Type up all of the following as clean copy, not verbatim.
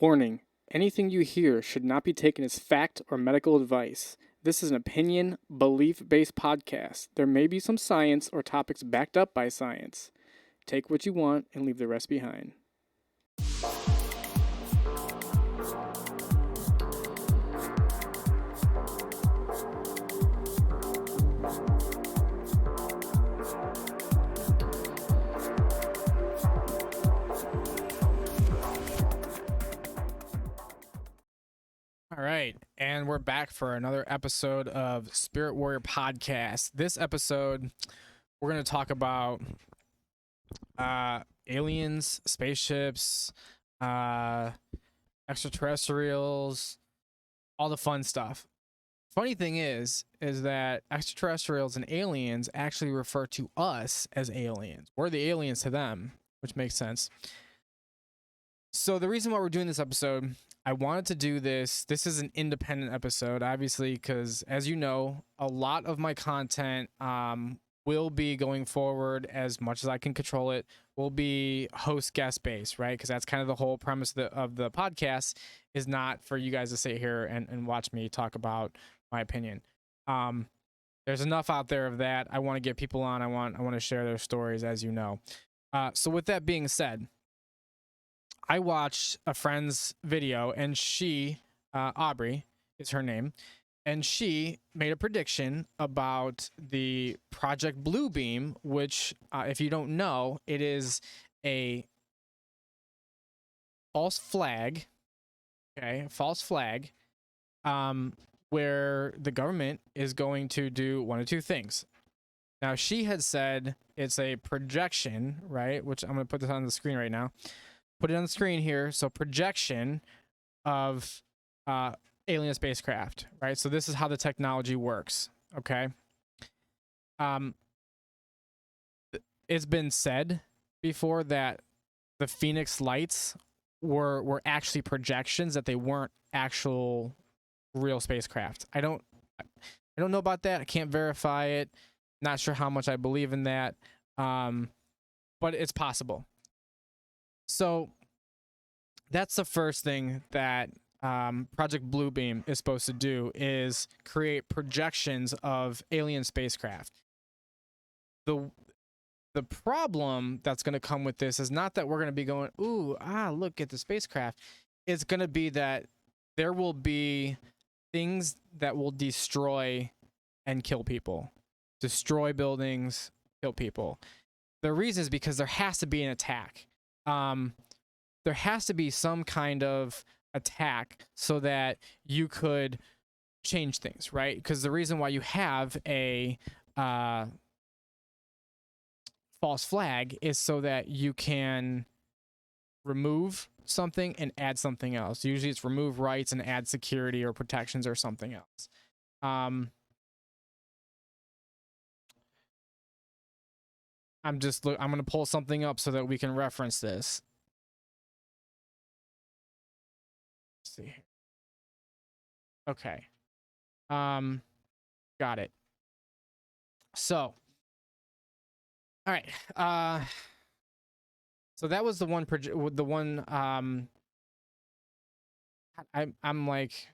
Warning: anything you hear should not be taken as fact or medical advice. This is an opinion, belief-based podcast. There may be some science or topics backed up by science. Take what you want and leave the rest behind. All right, and we're back for another episode of Spirit Warrior Podcast. This episode, we're going to talk about aliens, spaceships, extraterrestrials, all the fun stuff. Funny thing is that extraterrestrials and aliens actually refer to us as aliens. We're the aliens to them, which makes sense. So the reason why we're doing this episode, I wanted to do this. This is an independent episode, obviously, because as you know, a lot of my content will be going forward, as much as I can control it, will be host guest based, right? Because that's kind of the whole premise of the podcast, is not for you guys to sit here and watch me talk about my opinion. There's enough out there of that. I want to get people on. I want to share their stories, as you know. So with that being said, I watched a friend's video, and she, Aubrey is her name, and she made a prediction about the Project Bluebeam, which, if you don't know, it is a false flag, where the government is going to do one of two things. Now, she had said it's a projection, right, which I'm going to put this on the screen right now. Put it on the screen here. So projection of alien spacecraft, right? So this is how the technology works, okay? It's been said before that the Phoenix lights were actually projections, that they weren't actual real spacecraft. I don't know about that. I can't verify it. Not sure how much I believe in that. But it's possible. So that's the first thing that Project Bluebeam is supposed to do, is create projections of alien spacecraft. The problem that's going to come with this is not that we're going to be going, look at the spacecraft. It's going to be that there will be things that will destroy and kill people. Destroy buildings, kill people. The reason is because there has to be an attack. There has to be some kind of attack so that you could change things, right? Because the reason why you have a false flag is so that you can remove something and add something else. Usually it's remove rights and add security or protections or something else. I'm going to pull something up so that we can reference this. Let's see. Okay. Got it. So, all right. So that was the one I'm like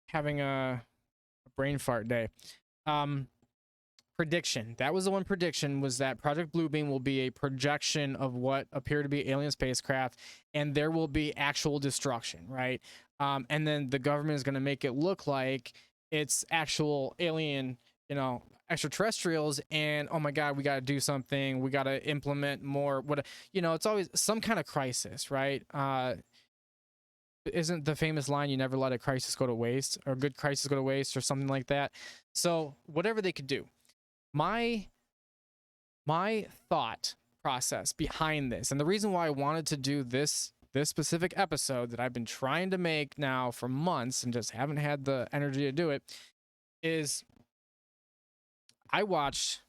having a brain fart day. Prediction. That was the one prediction, was that Project Bluebeam will be a projection of what appear to be alien spacecraft, and there will be actual destruction, right? And then the government is going to make it look like it's actual alien, extraterrestrials, and oh my God, we got to do something. We got to implement more. It's always some kind of crisis, right? Isn't the famous line, "You never let a crisis go to waste," or "good crisis go to waste," or something like that? So whatever they could do. My thought process behind this, and the reason why I wanted to do this specific episode that I've been trying to make now for months and just haven't had the energy to do it, is I watched,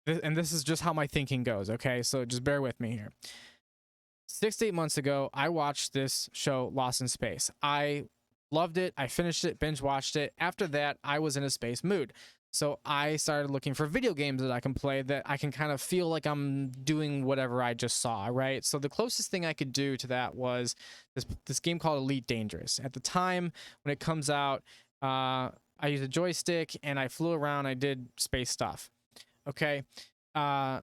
and this is just how my thinking goes, okay? So just bear with me here. 6 to 8 months ago, I watched this show, Lost in Space. I loved it. I finished it, binge watched it. After that, I was in a space mood. So I started looking for video games that I can play that I can kind of feel like I'm doing whatever I just saw, right? So the closest thing I could do to that was this game called Elite Dangerous. At the time when it comes out, I used a joystick and I flew around. I did space stuff. Okay. Then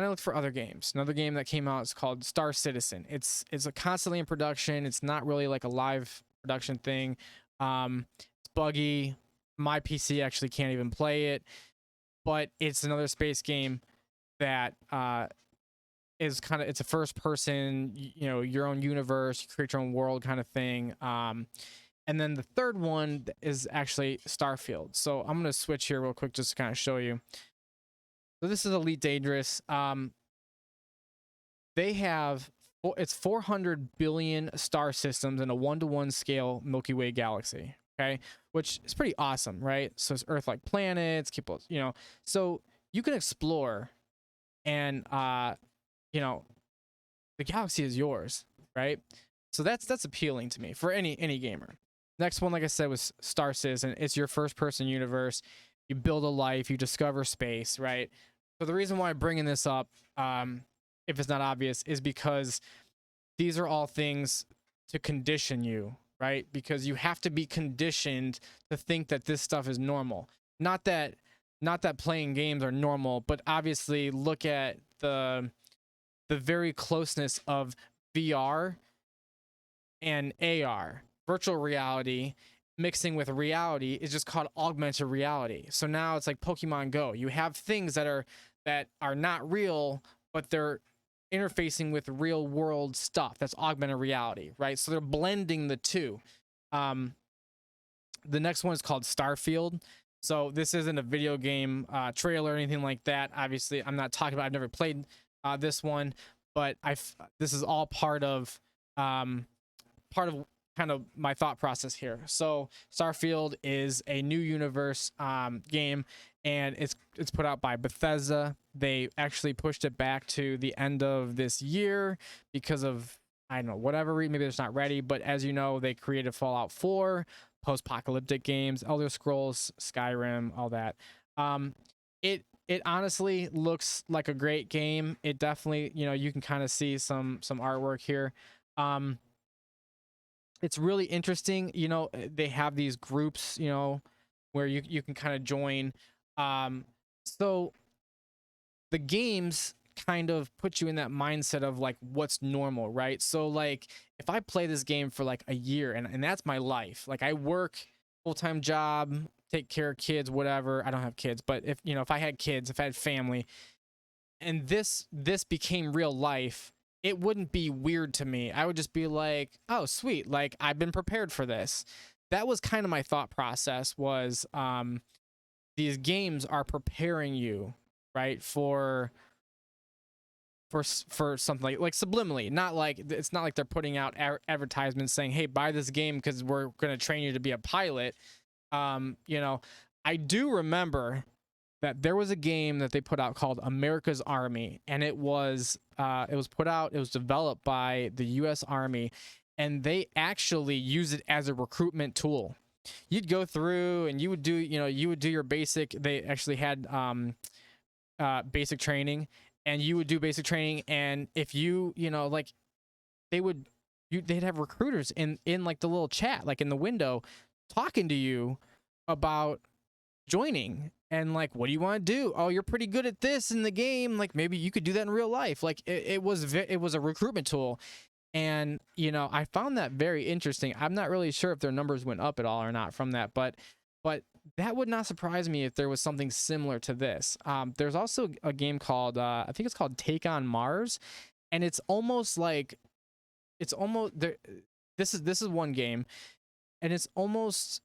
I looked for other games. Another game that came out is called Star Citizen. It's a constantly in production. It's not really like a live production thing. It's buggy. My PC actually can't even play it, but it's another space game that is kind of, it's a first person, your own universe, you create your own world kind of thing. And then the third one is actually Starfield. So I'm gonna switch here real quick just to kind of show you. So this is Elite Dangerous. They have, it's 400 billion star systems in a 1-to-1 scale Milky Way galaxy. Okay, which is pretty awesome, right? So it's Earth-like planets, so you can explore, and the galaxy is yours, right? So that's appealing to me for any gamer. Next one, like I said, was Star Citizen. It's your first-person universe. You build a life, you discover space, right? So the reason why I'm bringing this up, if it's not obvious, is because these are all things to condition you, right? Because you have to be conditioned to think that this stuff is normal. Not that playing games are normal, but obviously look at the very closeness of VR and AR, virtual reality mixing with reality is just called augmented reality. So now it's like Pokemon Go. You have things that are not real, but they're interfacing with real world stuff. That's augmented reality, right? So they're blending the two. The next one is called Starfield. So this isn't a video game trailer or anything like that. Obviously, I'm not talking about, I've never played this one, but this is all part of kind of my thought process here. So Starfield is a new universe game, and it's put out by Bethesda. They actually pushed it back to the end of this year because of, I don't know, whatever reason. Maybe it's not ready, but as you know, they created Fallout 4, post-apocalyptic games, Elder Scrolls, Skyrim, all that. It honestly looks like a great game. It definitely, you can kind of see some artwork here. It's really interesting. They have these groups, where you can kind of join. So the games kind of put you in that mindset of like what's normal, right? So like if I play this game for like a year and that's my life, like I work full-time job, take care of kids, whatever. I don't have kids, but if I had kids, if I had family, and this became real life, it wouldn't be weird to me. I would just be like, oh sweet, like I've been prepared for this. That was kind of my thought process, was these games are preparing you, right, for something like subliminally, not like, it's not like they're putting out advertisements saying, hey, buy this game because we're going to train you to be a pilot. I do remember that there was a game that they put out called America's Army, and it was developed by the US Army, and they actually use it as a recruitment tool. You'd go through and you would do your basic, they actually had basic training, and you would do basic training, and if like they'd have recruiters in like the little chat, like in the window, talking to you about joining, and like, what do you want to do? Oh, you're pretty good at this in the game, like maybe you could do that in real life. Like it was a recruitment tool, and I found that very interesting. I'm not really sure if their numbers went up at all or not from that, but that would not surprise me if there was something similar to this. There's also a game called I think it's called Take on Mars, and it's almost there. This is one game, and it's almost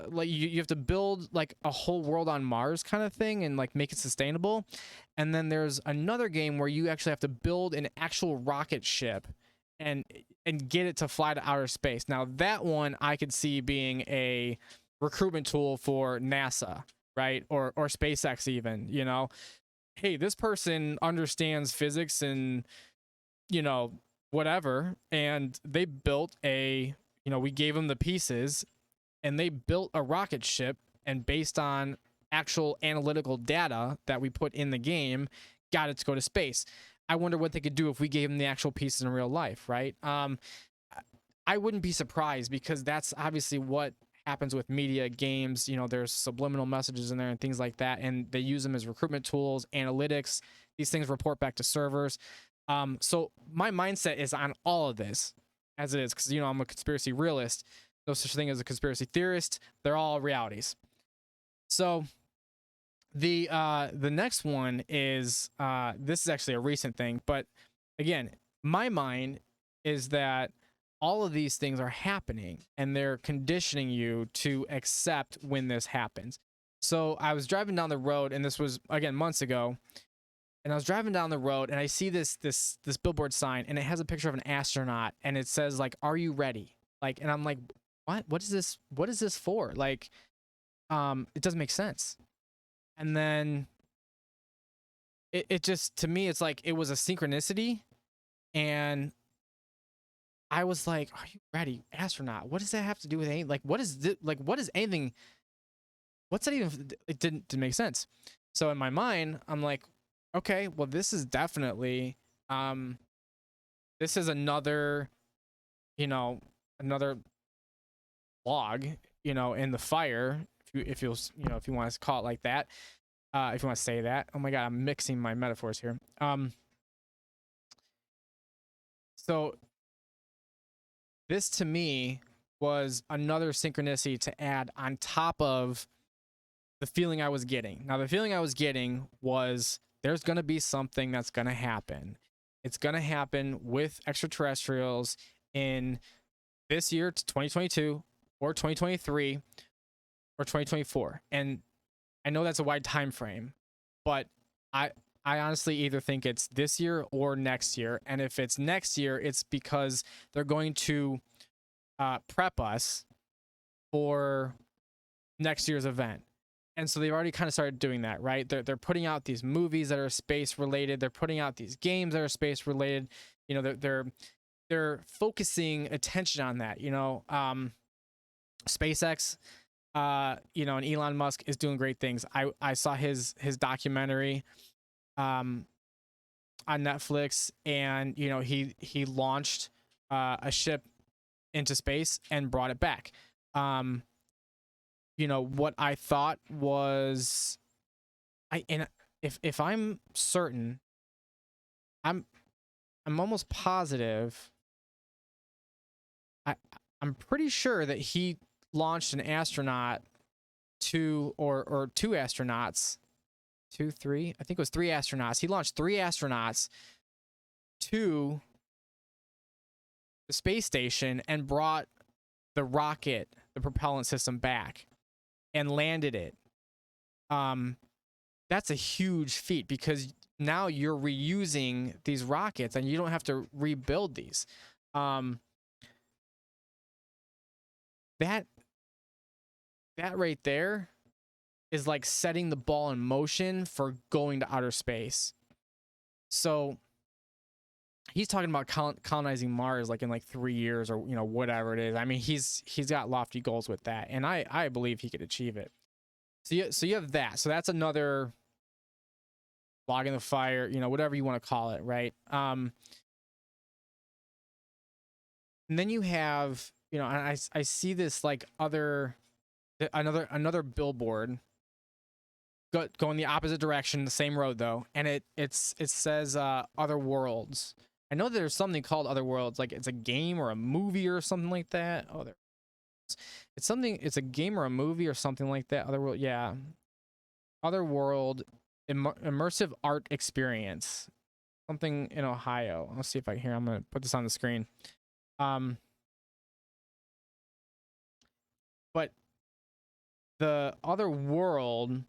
like you have to build like a whole world on Mars kind of thing and like make it sustainable. And then there's another game where you actually have to build an actual rocket ship and get it to fly to outer space. Now that one I could see being a recruitment tool for NASA, right? Or SpaceX even, hey, this person understands physics and whatever, and they built we gave them the pieces, and they built a rocket ship, and based on actual analytical data that we put in the game got it to go to space. I wonder what they could do if we gave them the actual pieces in real life, right? I wouldn't be surprised, because that's obviously what happens with media, games. There's subliminal messages in there and things like that, and they use them as recruitment tools, analytics. These things report back to servers. So my mindset is on all of this as it is, because I'm a conspiracy realist. No such thing as a conspiracy theorist. They're all realities. So the next one is this is actually a recent thing, but again, my mind is that all of these things are happening and they're conditioning you to accept when this happens. So I was driving down the road, and this was again months ago, and I was driving down the road, and I see this billboard sign, and it has a picture of an astronaut, and it says like, "Are you ready?" Like, and I'm like, what is this? What is this for? Like, it doesn't make sense. And then it just, to me, it's like it was a synchronicity, and I was like, "Are you ready, astronaut? What does that have to do with anything? Like, what is this? Like, what is anything? What's that even?" It didn't make sense. So in my mind, I'm like, okay, well, this is definitely, this is another, another log, in the fire, if you want to call it like that, if you want to say that. Oh my God, I'm mixing my metaphors here. So this to me was another synchronicity to add on top of the feeling I was getting. Now, the feeling I was getting was there's going to be something that's going to happen. It's going to happen with extraterrestrials in this year, 2022, or 2023, or 2024. And I know that's a wide time frame, but I honestly either think it's this year or next year. And if it's next year, it's because they're going to prep us for next year's event. And so they've already kind of started doing that, right? They're putting out these movies that are space related. They're putting out these games that are space related. They're focusing attention on that. SpaceX, and Elon Musk is doing great things. I saw his documentary on Netflix, and he launched a ship into space and brought it back. What I thought was, if I'm certain, I'm almost positive, I'm pretty sure that he launched an astronaut, or two astronauts, three, I think it was three astronauts. He launched three astronauts to the space station and brought the rocket, the propellant system back, and landed it. That's a huge feat, because now you're reusing these rockets and you don't have to rebuild these. That right there is like setting the ball in motion for going to outer space. So he's talking about colonizing Mars like in like 3 years, or whatever it is. I mean, he's got lofty goals with that, and I believe he could achieve it. So you have that. So that's another log in the fire, whatever you want to call it, right? And then you have, and I see this like another billboard going the opposite direction, the same road though, and it says Other Worlds. I know there's something called Other Worlds, like it's a game or a movie or something like that. Oh, it's a game or a movie or something like that. Other World, yeah. Other World immersive art experience, something in Ohio. Let's see if I hear. I'm gonna put this on the screen. But the Other World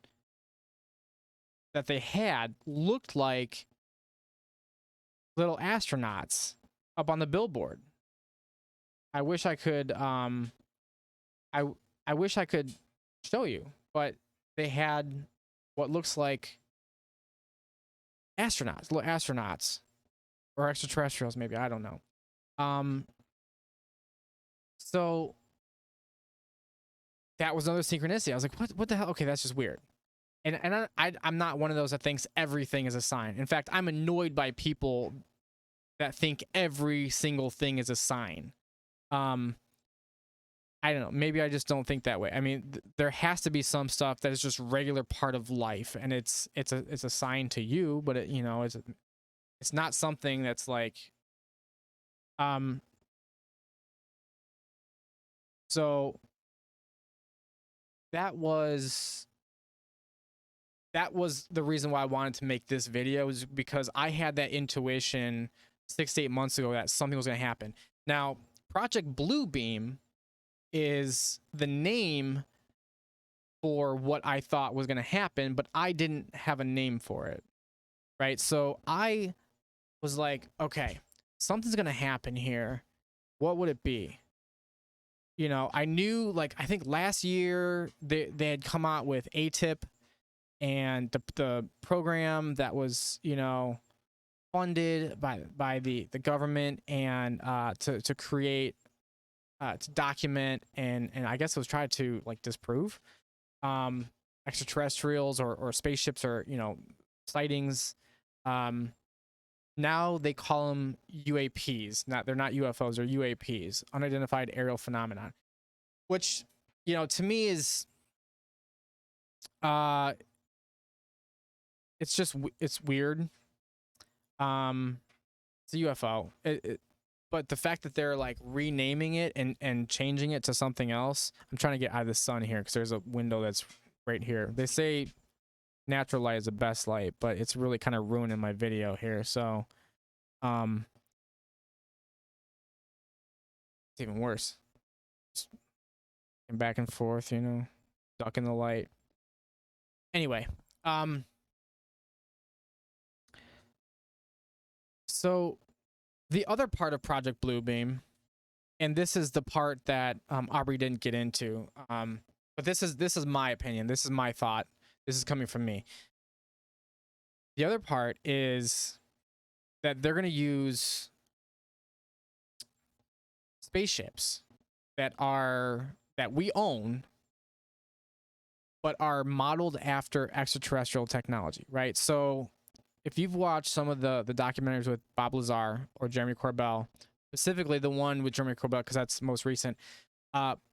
that they had looked like little astronauts up on the billboard. I wish I could I wish I could show you, but they had what looks like astronauts, little astronauts, or extraterrestrials, maybe, I don't know. So that was another synchronicity. I was like, what the hell? Okay, that's just weird. I'm not one of those that thinks everything is a sign. In fact, I'm annoyed by people that think every single thing is a sign. I don't know. Maybe I just don't think that way. I mean, there has to be some stuff that is just regular part of life, and it's a sign to you, but it's not something that's like um. So that was the reason why I wanted to make this video, is because I had that intuition 6 to 8 months ago that something was going to happen. Now, Project Bluebeam is the name for what I thought was going to happen, but I didn't have a name for it, right? So I was like, okay, something's going to happen here. What would it be? I knew, like, I think last year they had come out with ATIP and the program that was, funded by the government, and to create, to document, and I guess it was tried to, like, disprove extraterrestrials or spaceships, or sightings. Now they call them UAPs. They're not UFOs, they're UAPs, unidentified aerial phenomenon, which to me is it's weird. It's a UFO. But the fact that they're like renaming it and changing it to something else. I'm trying to get out of the sun here because there's a window that's right here. They say natural light is the best light, but it's really kind of ruining my video here. So, it's even worse. Just back and forth, ducking the light. Anyway, so the other part of Project Bluebeam, and this is the part that Aubrey didn't get into, but this is my opinion. This is my thought. This is coming from me. The other part is that they're going to use spaceships that we own, but are modeled after extraterrestrial technology, right? So if you've watched some of the documentaries with Bob Lazar or Jeremy Corbell, specifically the one with Jeremy Corbell, because that's most recent,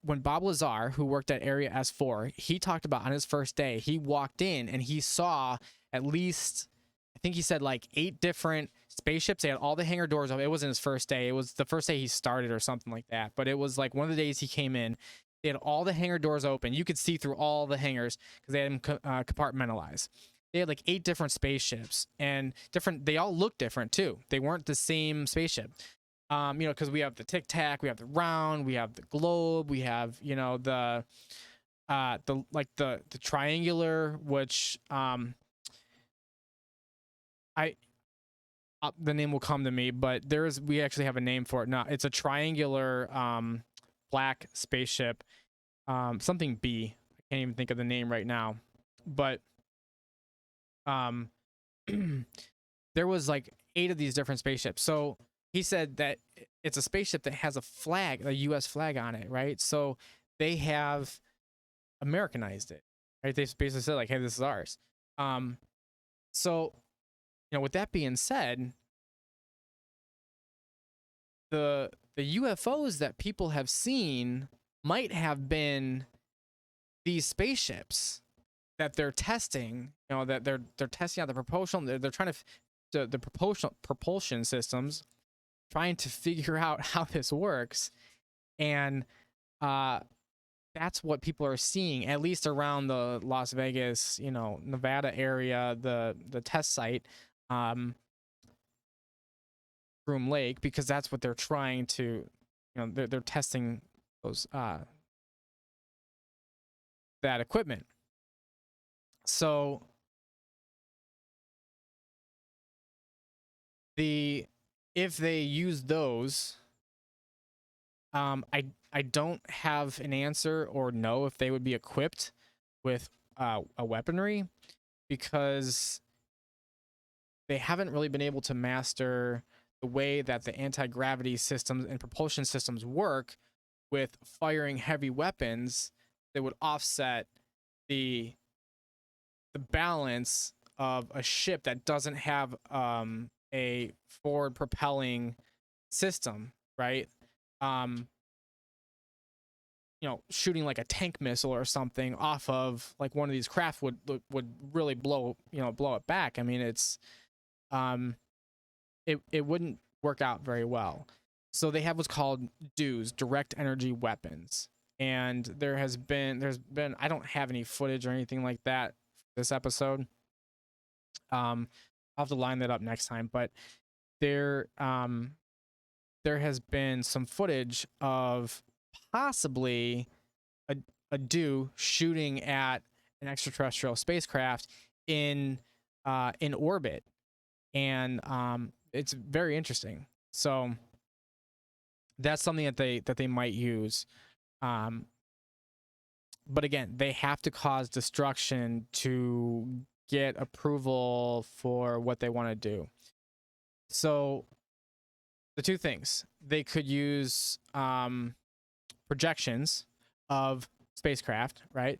when Bob Lazar, who worked at Area S4, he talked about on his first day, he walked in and he saw at least, I think he said, like 8 different spaceships. They had all the hangar doors open. It wasn't his first day. It was the first day he started or something like that. But it was like one of the days he came in. They had all the hangar doors open. You could see through all the hangars because they had them compartmentalized. They had like 8 different spaceships, and they all looked different too. They weren't the same spaceship. Because we have the Tic Tac, we have the round, we have the globe, we have, the triangular, which the name will come to me, but we actually have a name for it. No, it's a triangular black spaceship, something B. I can't even think of the name right now, but there was like 8 of these different spaceships. So he said that it's a spaceship that has a U.S. flag on it, right? So they have Americanized it, right? They basically said, like, hey, this is ours. So, with that being said, the UFOs that people have seen might have been these spaceships that they're testing, that they're testing out the propulsion. They're trying to the propulsion systems, trying to figure out how this works, and that's what people are seeing, at least around the Las Vegas, Nevada area, the test site, Groom Lake, because that's what they're trying to, they're testing those that equipment. So if they use those, I don't have an answer or know if they would be equipped with a weaponry, because they haven't really been able to master the way that the anti-gravity systems and propulsion systems work with firing heavy weapons that would offset the the balance of a ship that doesn't have a forward propelling system, right? Um, shooting like a tank missile or something off of like one of these craft would really blow it back. I mean, it's it wouldn't work out very well. So they have what's called DEWs, direct energy weapons. And there's been I don't have any footage or anything like that for this episode. I'll have to line that up next time, but there has been some footage of possibly a DEW shooting at an extraterrestrial spacecraft in orbit, and it's very interesting. So that's something that they might use. But again, they have to cause destruction to get approval for what they want to do. So the two things, they could use projections of spacecraft, right?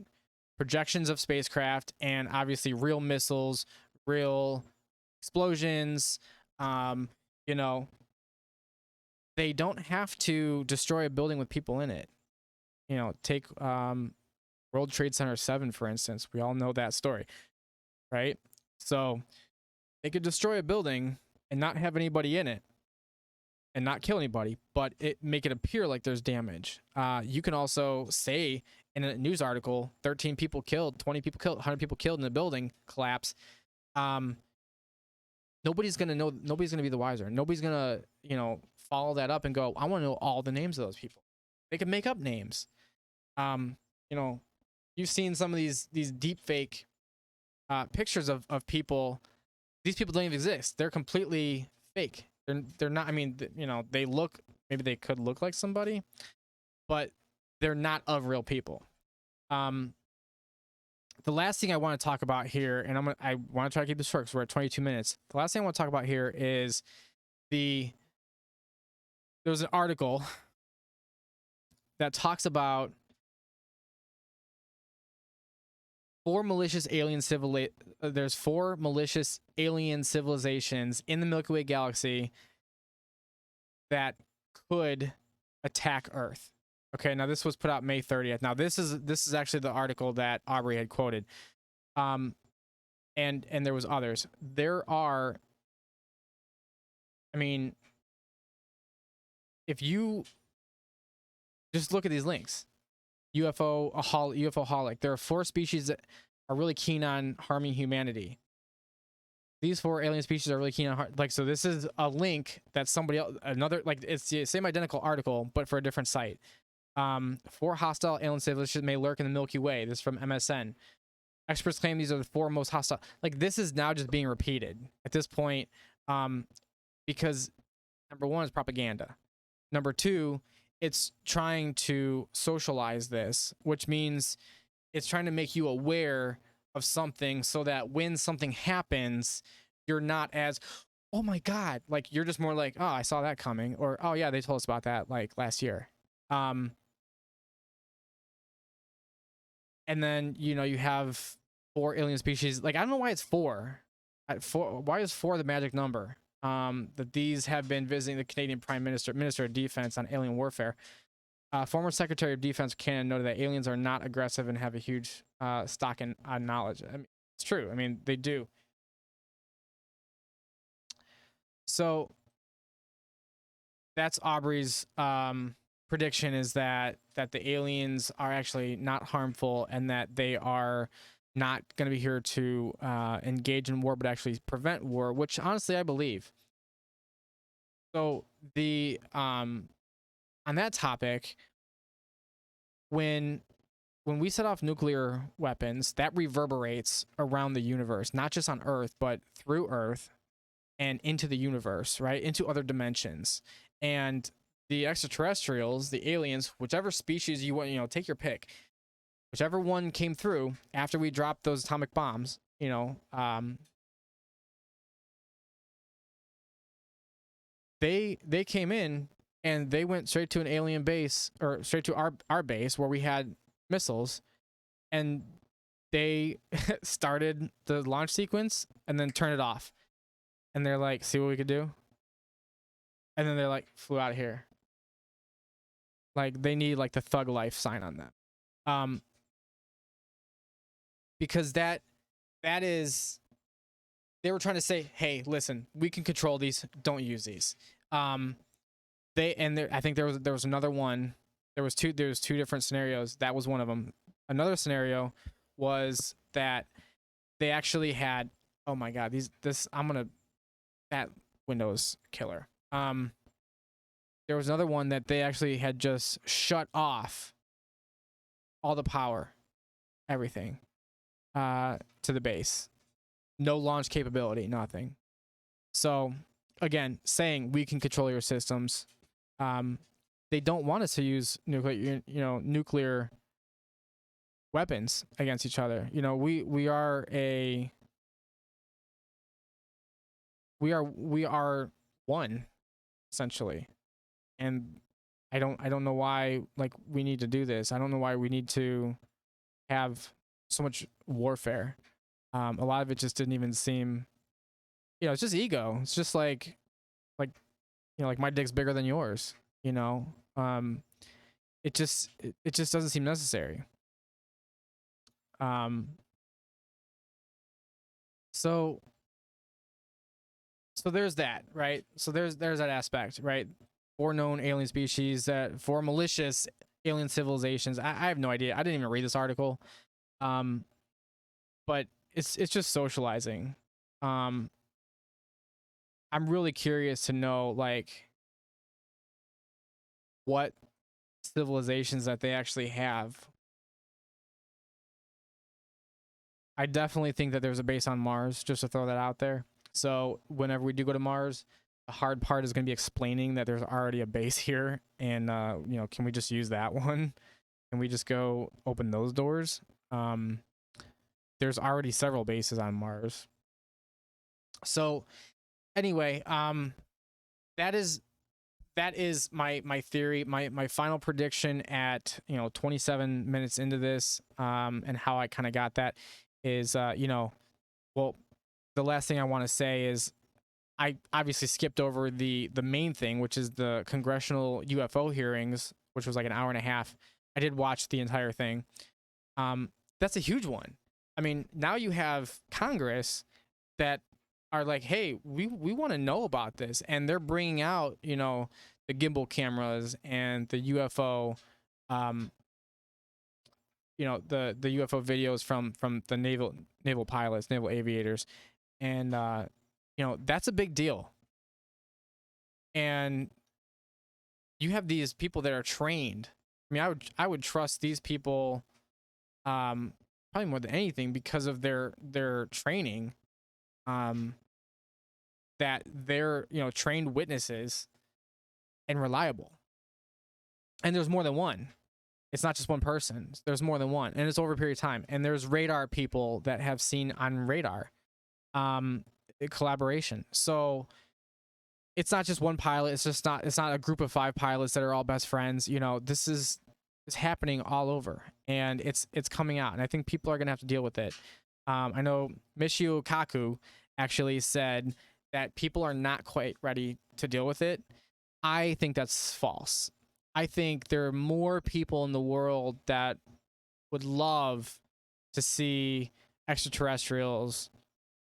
Projections of spacecraft, and obviously real missiles, real explosions. You know, they don't have to destroy a building with people in it. Take World Trade Center 7, for instance. We all know that story, right? So they could destroy a building and not have anybody in it and not kill anybody, but make it appear like there's damage. You can also say in a news article, 13 people killed, 20 people killed, 100 people killed in a building collapse. Nobody's going to know. Nobody's going to be the wiser. Nobody's going to, follow that up and go, I want to know all the names of those people. They can make up names. You've seen some of these deep fake pictures of people. These people don't even exist. They're completely fake. They're not. I mean, they look. Maybe they could look like somebody, but they're not of real people. The last thing I want to talk about here, and I want to try to keep this short because we're at 22 minutes. The last thing I want to talk about here is there was an article that talks about there's 4 malicious alien civilizations in the Milky Way galaxy that could attack Earth. Okay, now this was put out May 30th. Now this is actually the article that Aubrey had quoted. And there was others. There are, I mean, if you just look at these links, UFO-holic, there are 4 species that are really keen on harming humanity. These 4 alien species are really keen on so this is a link that somebody else, it's the same identical article but for a different site. 4 hostile alien civilizations may lurk in the Milky Way. This is from MSN. Experts claim these are the 4 most hostile. This is now just being repeated at this point, because number 1 is propaganda. Number 2, it's trying to socialize this, which means it's trying to make you aware of something so that when something happens, you're not as, oh my God, you're just more like, oh, I saw that coming, or oh yeah, they told us about that last year. And then, you have 4 alien species. I don't know why it's 4. Why is 4 the magic number? That these have been visiting the Canadian Minister of Defense on alien warfare. Former Secretary of Defense Canada noted that aliens are not aggressive and have a huge stock in knowledge. I mean, it's true. I mean, they do. So that's Aubrey's prediction, is that the aliens are actually not harmful and that they are not going to be here to engage in war, but actually prevent war, which honestly I believe. So on that topic, when we set off nuclear weapons, that reverberates around the universe, not just on Earth, but through Earth and into the universe, right? Into other dimensions. And the extraterrestrials, the aliens, whichever species you want, take your pick. Whichever one came through after we dropped those atomic bombs, they came in and they went straight to an alien base, or straight to our base where we had missiles, and they started the launch sequence and then turned it off. And they're like, see what we could do? And then they're like, flew out of here. Like, they need like the thug life sign on them. Because that is, they were trying to say, hey, listen, we can control these, don't use these. I think there was another one. There was two different scenarios. That was one of them. Another scenario was that they actually had, oh my god, that Windows killer. There was another one that they actually had just shut off all the power, everything, to the base. No launch capability, nothing. So again, saying we can control your systems. They don't want us to use nuclear weapons against each other. We are one, essentially. And I don't know why like we need to do this. I don't know why we need to have so much warfare. A lot of it just didn't even seem, it's just ego. It's just like my dick's bigger than yours, it just doesn't seem necessary. So there's that, right? So there's that aspect, right? 4 known alien species, that 4 malicious alien civilizations. I have no idea. I didn't even read this article. But it's just socializing. I'm really curious to know like what civilizations that they actually have. I definitely think that there's a base on Mars, just to throw that out there. So whenever we do go to Mars, the hard part is going to be explaining that there's already a base here, and can we just use that one? Can we just go open those doors? There's already several bases on Mars. So anyway, that is my theory. My final prediction at 27 minutes into this, and how I kind of got that is well, the last thing I want to say is I obviously skipped over the main thing, which is the Congressional UFO hearings, which was like an hour and a half. I did watch the entire thing. That's a huge one. I mean, now you have Congress that are like, hey, we want to know about this, and they're bringing out the gimbal cameras and the UFO, the UFO videos from the naval pilots, naval aviators, and that's a big deal. And you have these people that are trained. I mean, I would trust these people probably more than anything because of their training, that they're trained witnesses and reliable. And there's more than one. It's not just one person. There's more than one, and it's over a period of time. And there's radar people that have seen on radar collaboration. So it's not just one pilot. It's not a group of 5 pilots that are all best friends. This is happening all over, and it's coming out, and I think people are gonna have to deal with it. I know Michio Kaku actually said that people are not quite ready to deal with it. I think that's false. I think there are more people in the world that would love to see extraterrestrials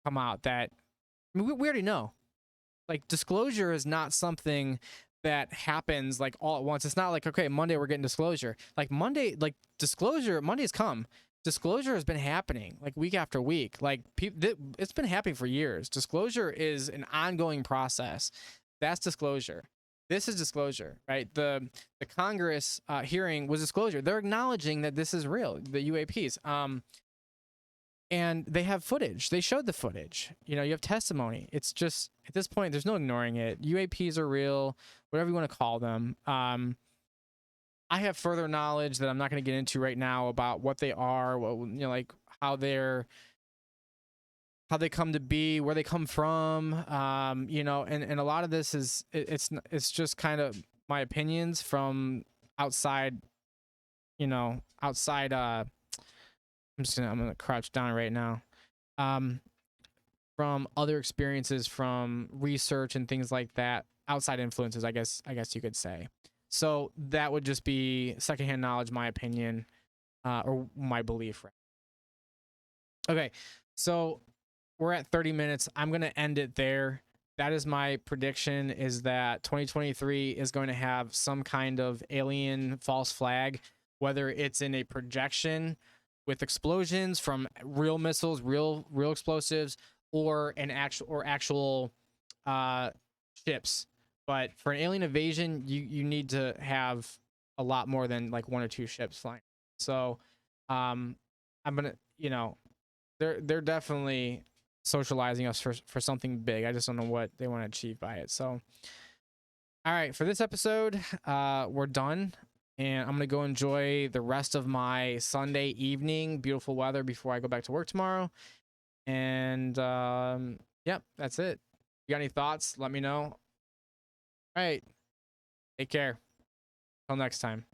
come out. That, I mean, we already know. Like, disclosure is not something that happens like all at once. It's not like, okay, Monday we're getting disclosure. Like Monday, like disclosure, Monday's come. Disclosure has been happening like week after week. Like it's been happening for years. Disclosure is an ongoing process. That's disclosure. This is disclosure, right? The Congress hearing was disclosure. They're acknowledging that this is real, the UAPs. And they have footage. They showed the footage. You have testimony. It's just, at this point, there's no ignoring it. UAPs are real, whatever you want to call them. I have further knowledge that I'm not going to get into right now about what they are, like how they come to be, where they come from, and a lot of this is it's just kind of my opinions from outside I'm gonna crouch down right now. From other experiences, from research and things like that, outside influences, I guess you could say. So that would just be secondhand knowledge, my opinion, or my belief. Okay, so we're at 30 minutes. I'm gonna end it there. That is my prediction, is that 2023 is going to have some kind of alien false flag, whether it's in a projection with explosions from real missiles, real explosives, or actual ships. But for an alien invasion, you need to have a lot more than like one or two ships flying. So I'm gonna, they're definitely socializing us for something big. I just don't know what they want to achieve by it. So all right, for this episode, we're done. And I'm gonna go enjoy the rest of my Sunday evening, beautiful weather, before I go back to work tomorrow. And yep, that's it. You got any thoughts? Let me know. All right, take care. Till next time.